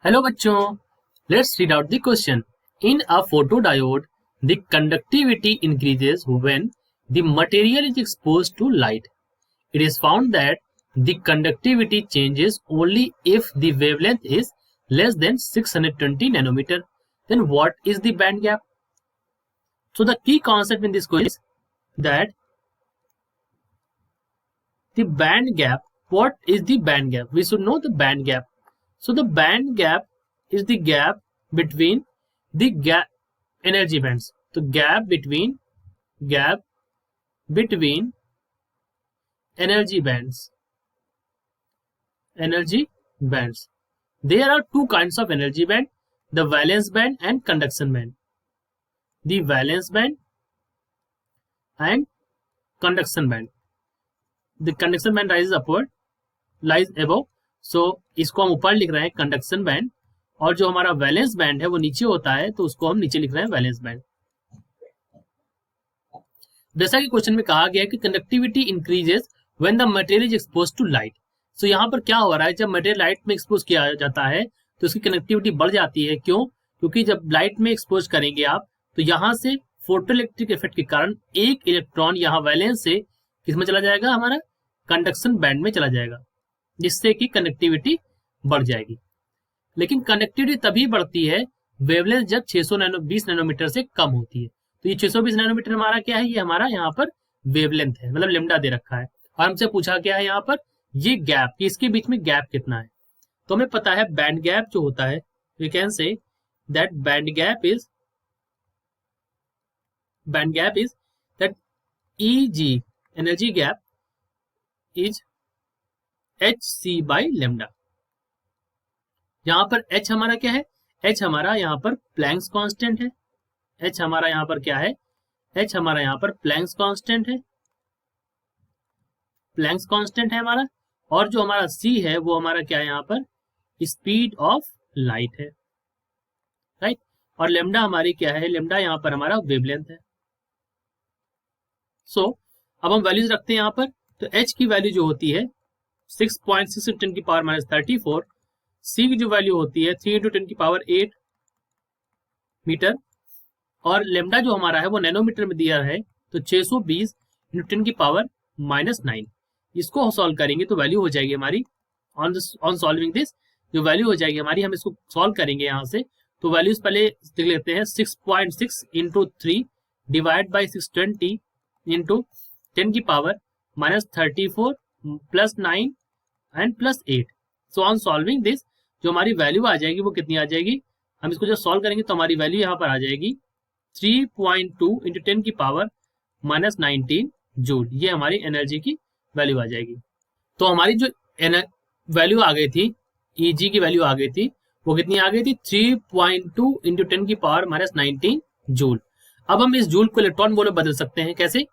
Hello बच्चों, let's read out the question. In a photodiode, the conductivity increases when the material is exposed to light. It is found that the conductivity changes only if the wavelength is less than 620 nanometer. Then what is the band gap? So the key concept in this question is that the band gap. What is the band gap? We should know the band gap. So the band gap is the gap between the gap energy bands. So gap between energy bands. Energy bands. There are two kinds of energy band: the valence band and conduction band. The valence band and conduction band. The conduction band rises upward, lies above. सो इसको हम ऊपर लिख रहे हैं conduction band, और जो हमारा valence band है वो नीचे होता है, तो उसको हम नीचे लिख रहे हैं वैलेंस बैंड. जैसा कि क्वेश्चन में कहा गया है कि conductivity increases when the material is expose to light. So यहाँ पर क्या हो रहा है, जब मटेरियल लाइट में एक्सपोज किया जाता है तो उसकी कंडक्टिविटी बढ़ जाती है. क्यों? क्योंकि जब लाइट में एक्सपोज करेंगे आप, तो यहाँ से फोटो इलेक्ट्रिक इफेक्ट के कारण एक इलेक्ट्रॉन यहाँ वैलेंस से किसमें चला जाएगा, हमारा कंडक्शन बैंड में चला जाएगा, जिससे कि कंडक्टिविटी बढ़ जाएगी. लेकिन कंडक्टिविटी तभी बढ़ती है वेवलेंथ जब 620 नैनोमीटर से कम होती है. तो ये 620 नैनोमीटर हमारा क्या है, ये हमारा यहाँ पर वेवलेंथ है, मतलब लेमडा दे रखा है. और हमसे पूछा क्या है यहाँ पर, ये गैप, इसके बीच में गैप कितना है. तो हमें पता है बैंड गैप जो होता है, we can say that band gap is that Eg energy gap is hc by lambda. यहां पर h हमारा क्या है, h हमारा यहाँ पर प्लैंक्स कांस्टेंट है. h हमारा यहाँ पर क्या है, h हमारा यहाँ पर प्लैंक्स कांस्टेंट है, प्लैंक्स कांस्टेंट है हमारा. और जो हमारा c है वो हमारा क्या है, यहाँ पर स्पीड ऑफ लाइट है, राइट. और लेमडा हमारी क्या है, लेमडा यहाँ पर हमारा वेवलेंथ है. सो अब हम वैल्यूज रखते हैं यहाँ पर. तो h की वैल्यू जो होती है 6.6 × 10 की पावर -34, c की जो वैल्यू होती है 3 × 10 की पावर 8 मीटर, और लेमडा जो हमारा है वो नैनोमीटर में दिया है, तो 620 × 10 की पावर -9. इसको सॉल्व करेंगे तो वैल्यू हो जाएगी हमारी, ऑन सॉल्विंग दिस जो वैल्यू हो जाएगी हमारी, हम इसको सॉल्व करेंगे यहाँ से. तो वैल्यूज पहले देख लेते हैं. 6.6 × 3 डिवाइड बाई 620 × 10 की power -34 plus 9 and plus 8. So on solving this जो हमारी वैल्यू आ जाएगी वो कितनी आ जाएगी, हम इसको जब सॉल्व करेंगे तो हमारी वैल्यू यहाँ पर आ जाएगी 3.2 × 10 की पावर -19 जूल. ये हमारी एनर्जी की वैल्यू आ जाएगी. तो हमारी जो वैल्यू आ गई थी, Eg की वैल्यू आ गई थी, वो कितनी आ गई थी, 3.2 × 10 की पावर -19 जूल. अब हम इस जूल को इलेक्ट्रॉन वोल्ट में बदल सकते हैं. कैसे?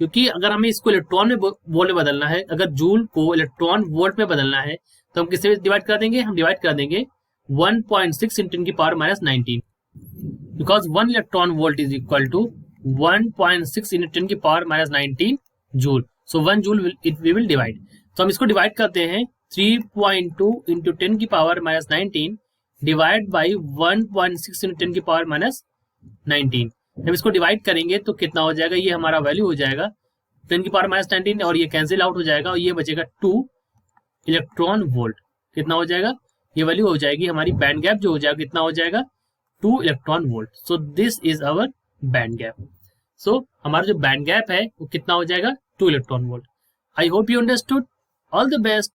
क्योंकि अगर हमें इसको इलेक्ट्रॉन में वोल्ट में बदलना है, अगर जूल को इलेक्ट्रॉन वोल्ट में बदलना है, तो हम किससे डिवाइड कर देंगे, हम डिवाइड कर देंगे 1.6 × 10 की power -19, because 1 electron volt is equal to 1.6 × 10 की power -19 joule. So 1 joule we will divide. तो हम इसको डिवाइड करते हैं 3.2 × 10 की पावर -19 डिवाइड बाई 1.6 × 10 की पावर -19. जब इसको डिवाइड करेंगे तो कितना हो जाएगा, ये हमारा वैल्यू हो जाएगा 10 की पावर -19, और ये कैंसिल आउट हो जाएगा, और ये बचेगा 2 इलेक्ट्रॉन वोल्ट. कितना हो जाएगा, ये वैल्यू हो जाएगी हमारी बैंड गैप जो हो जाएगा, कितना हो जाएगा, 2 electron volt. So this is our band gap. So हमारा जो बैंड गैप है वो कितना हो जाएगा, 2 electron volt. I hope you understood. All the best.